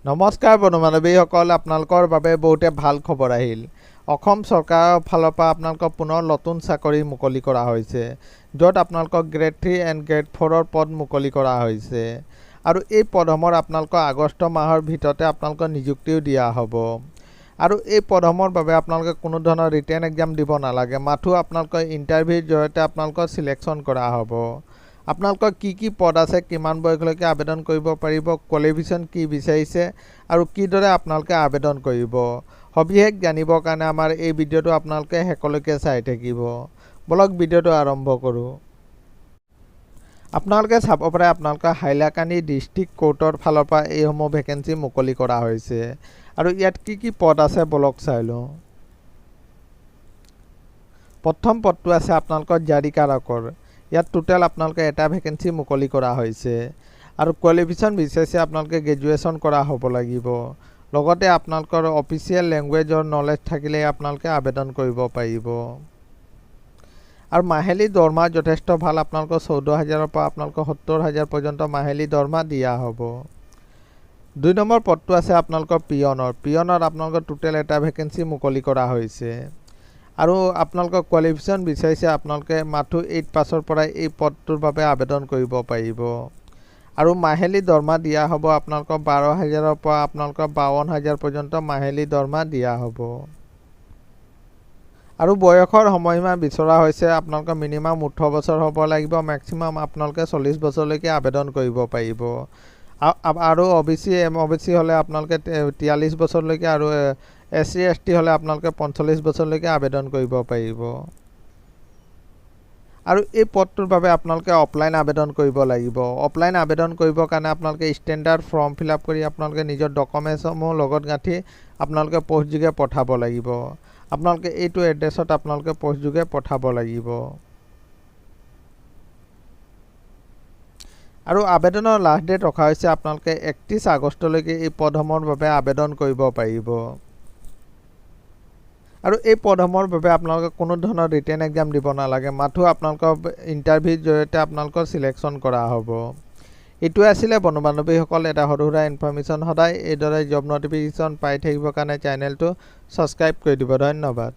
নমস্কাৰ বন্ধু-বান্ধৱীসকল, আপোনালোকৰ বাবে বহুতে ভাল খবৰ আহিল। অসম চৰকাৰৰ ফালৰ পৰা আপোনালোকক পুনৰ নতুন চাকৰি মুকলি কৰা হৈছে, য'ত আপোনালোকক গ্ৰেড 3 এণ্ড গ্ৰেড 4ৰ পদ মুকলি কৰা হৈছে। আৰু এই পদসমূহৰ আপোনালোকৰ আগষ্ট মাহৰ ভিতৰতে আপোনালোকৰ নিযুক্তিও দিয়া হ'ব। আৰু এই পদসমূহৰ বাবে আপোনালোকে কোনো ধৰণৰ ৰিটেন এক্সাম দিব নালাগে, মাথো আপোনালোকৰ ইণ্টাৰভিউৰ জৰিয়তে আপোনালোকৰ চিলেকশ্যন কৰা হ'ব। আপোনালোকৰ কি পদ আছে, কিমান বয়সলৈকে আবেদন কৰিব পাৰিব, কোৱালিফিকেশ্যন কি বিচাৰিছে আৰু কিদৰে আপোনালোকে আবেদন কৰিব, সবিশেষ জানিবৰ কাৰণে আমাৰ এই ভিডিঅ'টো আপোনালোকে শেষলৈকে চাই থাকিব। বলক ভিডিঅ'টো আৰম্ভ কৰোঁ। আপোনালোকে চাব পাৰে আপোনালোকৰ হাইলাকান্দি ডিষ্ট্ৰিক্ট কোৰ্টৰ ফালৰ পৰা এইসমূহ ভেকেঞ্চি মুকলি কৰা হৈছে। আৰু ইয়াত কি পদ আছে বলক চাই লওঁ। প্ৰথম পদটো আছে আপোনালোকৰ জাৰিকাৰকৰ। ইয়াত টোটেল আপোনালোকে এটা ভেকেঞ্চি মুকলি কৰা হৈছে। আৰু কোৱালিফিকেশ্যন বিচাৰিছে আপোনালোকে গ্ৰেজুৱেশ্যন কৰা হ'ব লাগিব। লগতে আপোনালোকৰ অফিচিয়েল লেংগুৱেজৰ নলেজ থাকিলে আপোনালোকে আবেদন কৰিব পাৰিব। আৰু মাহিলী দৰমহা যথেষ্ট ভাল, আপোনালোকৰ 14,000ৰ পৰা আপোনালোকৰ 70,000 পৰ্যন্ত মাহিলী দৰমহা দিয়া হ'ব। 2 নম্বৰ পদটো আছে আপোনালোকৰ পিয়নৰ। পিয়নত আপোনালোকৰ টোটেল এটা ভেকেঞ্চি মুকলি কৰা হৈছে। আৰু আপোনালোকৰ কোৱালিফিকেশ্যন বিচাৰিছে আপোনালোকে মাথো 8 পাছৰ পৰাই এই পদটোৰ বাবে আবেদন কৰিব পাৰিব। আৰু মাহিলী দৰমহা দিয়া হ'ব আপোনালোকৰ 12,000ৰ পৰা আপোনালোকৰ 52,000 পৰ্যন্ত মাহিলী দৰমহা দিয়া হ'ব। আৰু বয়সৰ সময়সীমা বিচৰা হৈছে আপোনালোকৰ মিনিমাম 18 বছৰ হ'ব লাগিব, মেক্সিমাম আপোনালোকে 40 বছৰলৈকে আবেদন কৰিব পাৰিব। আৰু OBC হ'লে আপোনালোকে 43 বছৰলৈকে, আৰু SC ST হ'লে আপোনালোকে 45 বছৰলৈকে আবেদন কৰিব পাৰিব। আৰু এই পদটোৰ বাবে আপোনালোকে অফলাইন আবেদন কৰিব লাগিব। অফলাইন আবেদন কৰিবৰ কাৰণে আপোনালোকে ষ্টেণ্ডাৰ্ড ফৰ্ম ফিল আপ কৰি আপোনালোকে নিজৰ ডকুমেণ্টছসমূহ লগত গাঁঠি আপোনালোকে পোষ্টযোগে পঠাব লাগিব। আপোনালোকে এইটো এড্ৰেছত আপোনালোকে পোষ্টযোগে পঠাব লাগিব। আৰু আবেদনৰ লাষ্ট ডেট ৰখা হৈছে আপোনালোকে 31 আগষ্টলৈকে এই পদসমূহৰ বাবে আবেদন কৰিব পাৰিব। আৰু এই পদসমূহৰ বাবে আপোনালোকে কোনো ধৰণৰ ৰিটেন এক্সাম দিব নালাগে, মাথো আপোনালোকৰ ইণ্টাৰভিউৰ জৰিয়তে আপোনালোকৰ চিলেকশ্যন কৰা হ'ব। এইটোৱে আছিলে বন্ধু-বান্ধৱীসকল এটা সৰু সুৰা ইনফৰ্মেশ্যন। সদায় এইদৰে জব নটিফিকেশ্যন পাই থাকিবৰ কাৰণে চেনেলটো ছাবস্ক্ৰাইব কৰি দিব। ধন্যবাদ।